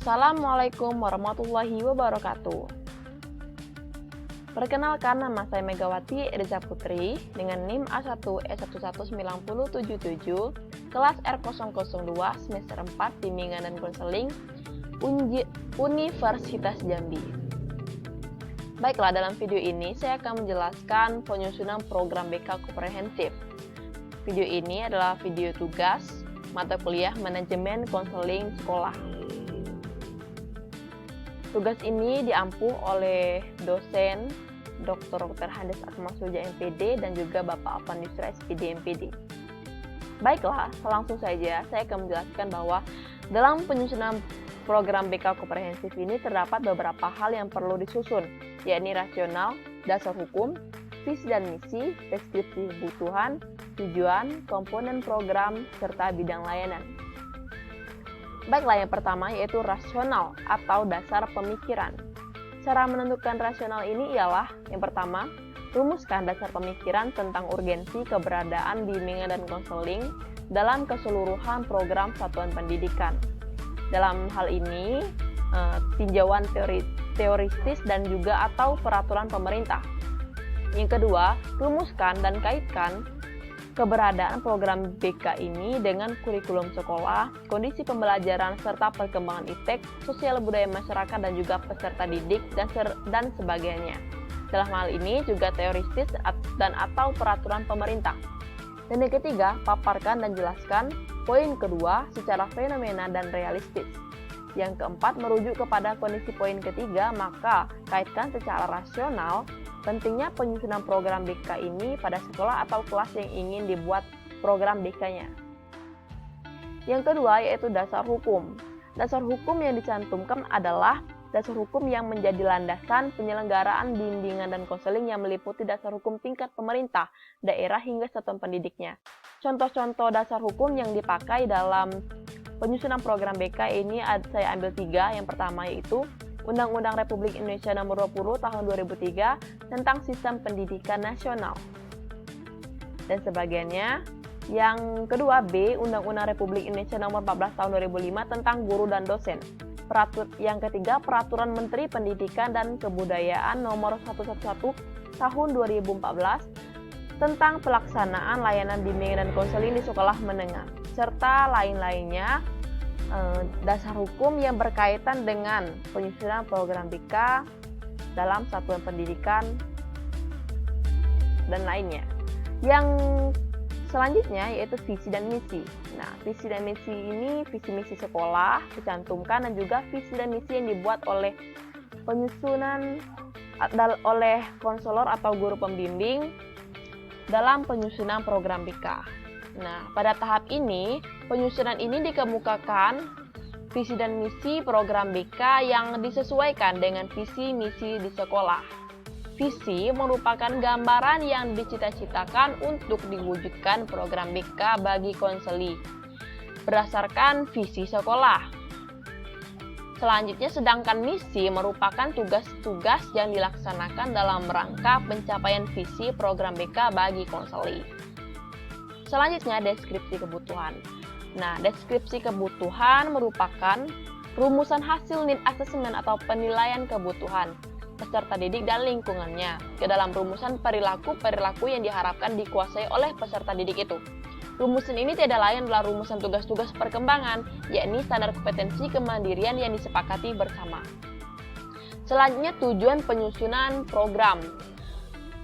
Assalamualaikum warahmatullahi wabarakatuh. Perkenalkan, nama saya Megawati Iriza Putri dengan NIM A1E11977, kelas R002, semester 4, Bimbingan dan Konseling, Universitas Jambi. Baiklah, dalam video ini saya akan menjelaskan penyusunan program BK komprehensif. Video ini adalah video tugas mata kuliah Manajemen Konseling Sekolah. Tugas ini diampu oleh dosen Dr. Handes Akmalsuja MPD dan juga Bapak Afan Yusra SPD MPD. Baiklah, langsung saja saya akan menjelaskan bahwa dalam penyusunan program BK komprehensif ini terdapat beberapa hal yang perlu disusun, yakni rasional, dasar hukum, visi dan misi, deskripsi kebutuhan, tujuan, komponen program, serta bidang layanan. Baiklah, yang pertama yaitu rasional atau dasar pemikiran. Cara menentukan rasional ini ialah, yang pertama, rumuskan dasar pemikiran tentang urgensi keberadaan bimbingan dan konseling dalam keseluruhan program satuan pendidikan. Dalam hal ini, tinjauan teoristis dan juga atau peraturan pemerintah. Yang kedua, rumuskan dan kaitkan keberadaan program BK ini dengan kurikulum sekolah, kondisi pembelajaran, serta perkembangan iptek, sosial budaya masyarakat, dan juga peserta didik, dan sebagainya. Dalam hal ini juga teoristis dan atau peraturan pemerintah. Dan yang ketiga, paparkan dan jelaskan poin kedua secara fenomena dan realistis. Yang keempat, merujuk kepada kondisi poin ketiga, maka kaitkan secara rasional pentingnya penyusunan program BK ini pada sekolah atau kelas yang ingin dibuat program BK-nya. Yang kedua yaitu dasar hukum. Dasar hukum yang dicantumkan adalah dasar hukum yang menjadi landasan penyelenggaraan bimbingan dan konseling yang meliputi dasar hukum tingkat pemerintah, daerah hingga satuan pendidiknya. Contoh-contoh dasar hukum yang dipakai dalam penyusunan program BK ini saya ambil 3. Yang pertama yaitu Undang-Undang Republik Indonesia Nomor 20 Tahun 2003 tentang Sistem Pendidikan Nasional dan sebagainya. Yang kedua B, Undang-Undang Republik Indonesia Nomor 14 Tahun 2005 tentang Guru dan Dosen. Yang ketiga, Peraturan Menteri Pendidikan dan Kebudayaan Nomor 111 Tahun 2014 tentang pelaksanaan layanan bimbingan dan konseling di sekolah menengah, serta lain-lainnya. Dasar hukum yang berkaitan dengan penyusunan program BK dalam satuan pendidikan dan lainnya. Yang selanjutnya yaitu visi dan misi. Nah, visi dan misi ini visi misi sekolah dicantumkan dan juga visi dan misi yang dibuat oleh penyusunan oleh konselor atau guru pembimbing dalam penyusunan program BK. Nah, pada tahap ini, penyusunan ini dikemukakan visi dan misi program BK yang disesuaikan dengan visi misi di sekolah. Visi merupakan gambaran yang dicita-citakan untuk diwujudkan program BK bagi konseli berdasarkan visi sekolah. Selanjutnya, sedangkan misi merupakan tugas-tugas yang dilaksanakan dalam rangka pencapaian visi program BK bagi konseli. Selanjutnya, deskripsi kebutuhan. Nah, deskripsi kebutuhan merupakan rumusan hasil need assessment atau penilaian kebutuhan peserta didik dan lingkungannya ke dalam rumusan perilaku yang diharapkan dikuasai oleh peserta didik itu. Rumusan ini tidak lain adalah rumusan tugas-tugas perkembangan, yakni standar kompetensi kemandirian yang disepakati bersama. Selanjutnya, tujuan penyusunan program.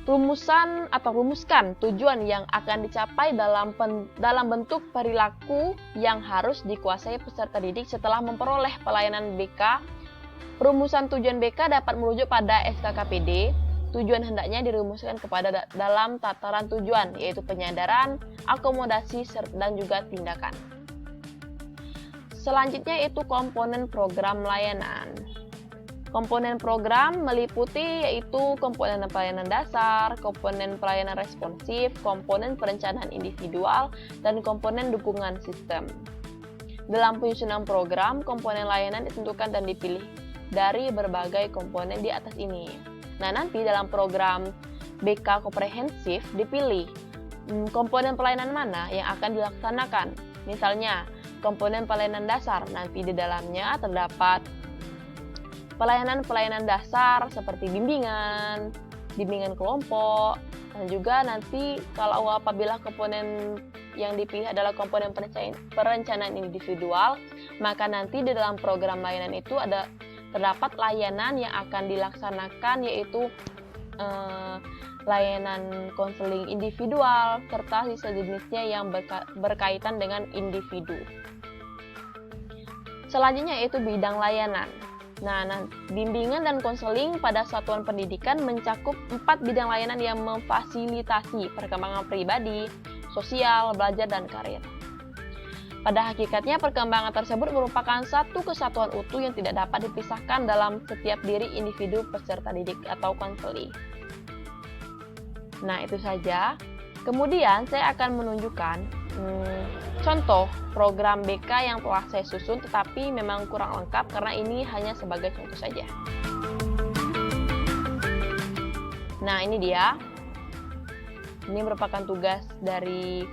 Rumuskan tujuan yang akan dicapai dalam bentuk perilaku yang harus dikuasai peserta didik setelah memperoleh pelayanan BK. Rumusan tujuan BK dapat merujuk pada SKKPD. Tujuan hendaknya dirumuskan kepada dalam tataran tujuan, yaitu penyadaran, akomodasi, dan juga tindakan. Selanjutnya itu komponen program layanan. Komponen program meliputi yaitu komponen pelayanan dasar, komponen pelayanan responsif, komponen perencanaan individual, dan komponen dukungan sistem. Dalam penyusunan program, komponen layanan ditentukan dan dipilih dari berbagai komponen di atas ini. Nah, nanti dalam program BK komprehensif dipilih komponen pelayanan mana yang akan dilaksanakan. Misalnya, komponen pelayanan dasar. Nanti di dalamnya terdapat pelayanan-pelayanan dasar seperti bimbingan kelompok, dan juga nanti kalau apabila komponen yang dipilih adalah komponen perencanaan individual, maka nanti di dalam program layanan itu terdapat layanan yang akan dilaksanakan, yaitu layanan konseling individual serta sejenisnya yang berkaitan dengan individu. Selanjutnya yaitu bidang layanan. Nah, bimbingan dan konseling pada satuan pendidikan mencakup 4 bidang layanan yang memfasilitasi perkembangan pribadi, sosial, belajar, dan karir. Pada hakikatnya, perkembangan tersebut merupakan satu kesatuan utuh yang tidak dapat dipisahkan dalam setiap diri individu peserta didik atau konseling. Nah, itu saja. Kemudian, saya akan menunjukkan contoh program BK yang telah saya susun, tetapi memang kurang lengkap karena ini hanya sebagai contoh saja. Nah, ini dia. Ini merupakan tugas dari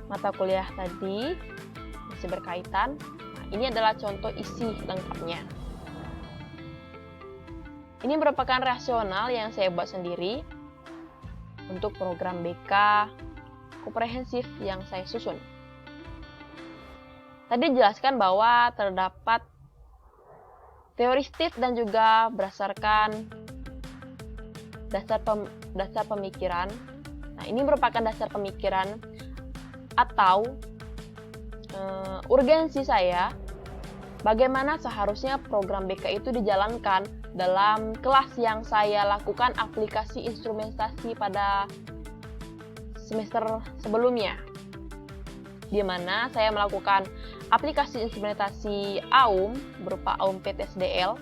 mata kuliah tadi, masih berkaitan. Nah, ini adalah contoh isi lengkapnya. Ini merupakan rasional yang saya buat sendiri untuk program BK komprehensif yang saya susun. Tadi dijelaskan bahwa terdapat teoristik dan juga berdasarkan dasar pemikiran. Nah, ini merupakan dasar pemikiran atau urgensi saya bagaimana seharusnya program BK itu dijalankan dalam kelas yang saya lakukan aplikasi instrumentasi pada semester sebelumnya, di mana saya melakukan aplikasi instrumentasi AUM berupa AUM PTSDL,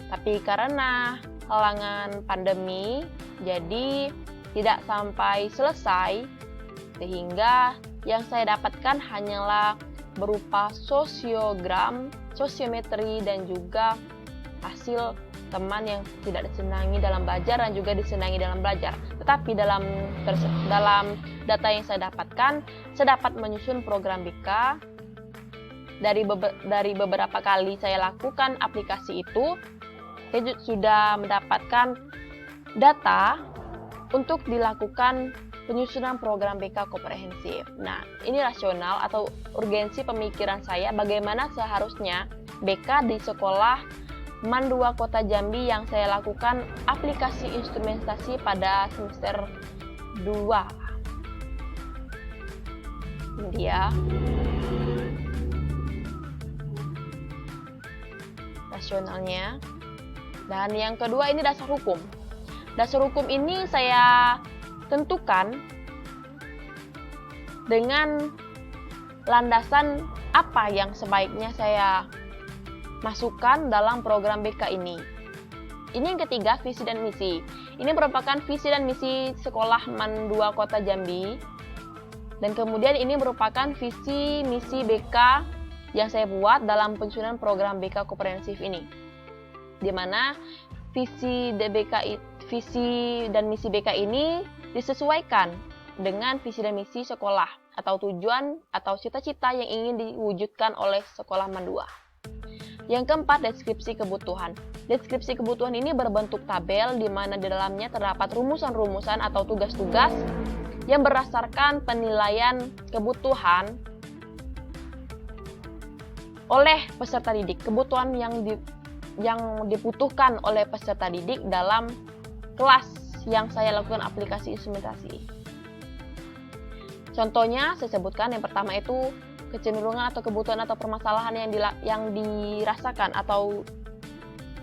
tapi karena halangan pandemi, jadi tidak sampai selesai, sehingga yang saya dapatkan hanyalah berupa sosiogram, sosiometri, dan juga hasil teman yang tidak disenangi dalam belajar dan juga disenangi dalam belajar. Tetapi dalam data yang saya dapatkan, saya dapat menyusun program BK dari beberapa kali saya lakukan aplikasi itu. Saya sudah mendapatkan data untuk dilakukan penyusunan program BK komprehensif. Nah, ini rasional atau urgensi pemikiran saya bagaimana seharusnya BK di sekolah MAN 2 Kota Jambi yang saya lakukan aplikasi instrumentasi pada semester 2. Ini dia. Rasionalnya. Dan yang kedua ini dasar hukum. Dasar hukum ini saya tentukan dengan landasan apa yang sebaiknya saya masukkan dalam program BK ini. Ini yang ketiga, visi dan misi. Ini merupakan visi dan misi sekolah MAN 2 Kota Jambi. Dan kemudian ini merupakan visi misi BK yang saya buat dalam penyusunan program BK komprehensif ini. Di mana visi dan misi BK ini disesuaikan dengan visi dan misi sekolah atau tujuan atau cita-cita yang ingin diwujudkan oleh sekolah MAN 2. Yang keempat, deskripsi kebutuhan. Deskripsi kebutuhan ini berbentuk tabel di mana di dalamnya terdapat rumusan-rumusan atau tugas-tugas yang berdasarkan penilaian kebutuhan oleh peserta didik. Kebutuhan yang dibutuhkan oleh peserta didik dalam kelas yang saya lakukan aplikasi instrumentasi. Contohnya saya sebutkan yang pertama itu kecenderungan atau kebutuhan atau permasalahan yang dirasakan atau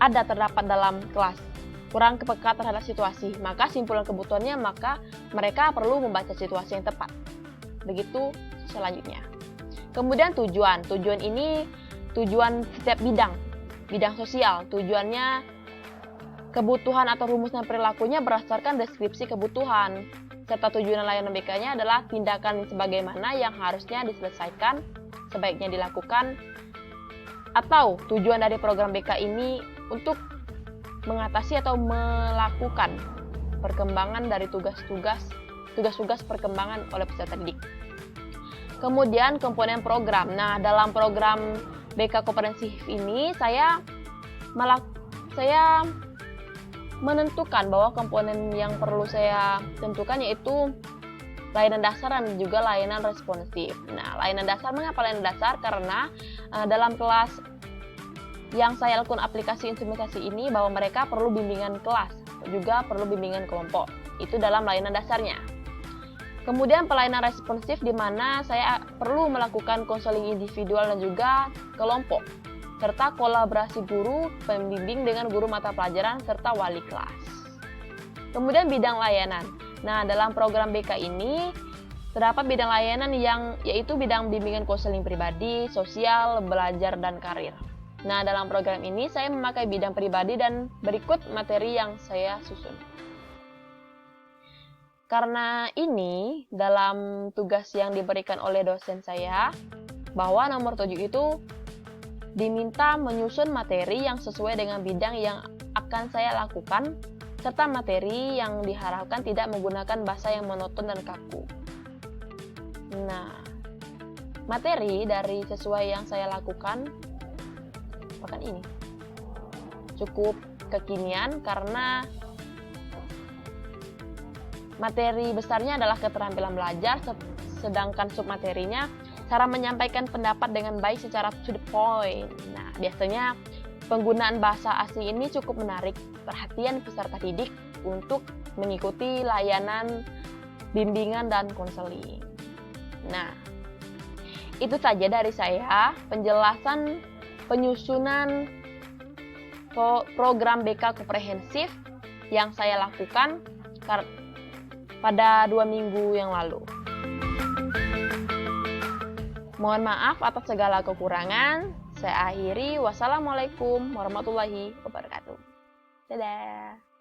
terdapat dalam kelas, kurang peka terhadap situasi, maka simpulan kebutuhannya maka mereka perlu membaca situasi yang tepat. Begitu selanjutnya. Kemudian tujuan ini tujuan setiap bidang sosial, tujuannya kebutuhan atau rumusan perilakunya berdasarkan deskripsi kebutuhan. Serta tujuan layanan BK-nya adalah tindakan sebagaimana yang harusnya diselesaikan, sebaiknya dilakukan, atau tujuan dari program BK ini untuk mengatasi atau melakukan perkembangan dari tugas-tugas perkembangan oleh peserta didik. Kemudian komponen program. Nah, dalam program BK Komprehensif ini saya menentukan bahwa komponen yang perlu saya tentukan yaitu layanan dasar dan juga layanan responsif. Nah, layanan dasar, mengapa layanan dasar? Karena dalam kelas yang saya lakukan aplikasi instrumentasi ini bahwa mereka perlu bimbingan kelas, juga perlu bimbingan kelompok. Itu dalam layanan dasarnya. Kemudian pelayanan responsif di mana saya perlu melakukan konseling individual dan juga kelompok, serta kolaborasi guru, pembimbing dengan guru mata pelajaran, serta wali kelas. Kemudian bidang layanan. Nah, dalam program BK ini terdapat bidang layanan yaitu bidang bimbingan konseling pribadi, sosial, belajar, dan karir. Nah, dalam program ini saya memakai bidang pribadi dan berikut materi yang saya susun. Karena ini dalam tugas yang diberikan oleh dosen saya, bahwa nomor 7 itu diminta menyusun materi yang sesuai dengan bidang yang akan saya lakukan, serta materi yang diharapkan tidak menggunakan bahasa yang monoton dan kaku. Nah, materi dari sesuai yang saya lakukan bahkan ini cukup kekinian karena materi besarnya adalah keterampilan belajar, sedangkan submaterinya cara menyampaikan pendapat dengan baik secara to the point. Nah, biasanya penggunaan bahasa asing ini cukup menarik perhatian peserta didik untuk mengikuti layanan bimbingan dan konseling. Nah, itu saja dari saya penjelasan penyusunan program BK Komprehensif yang saya lakukan pada 2 minggu yang lalu. Mohon maaf atas segala kekurangan. Saya akhiri. Wassalamualaikum warahmatullahi wabarakatuh. Dadah.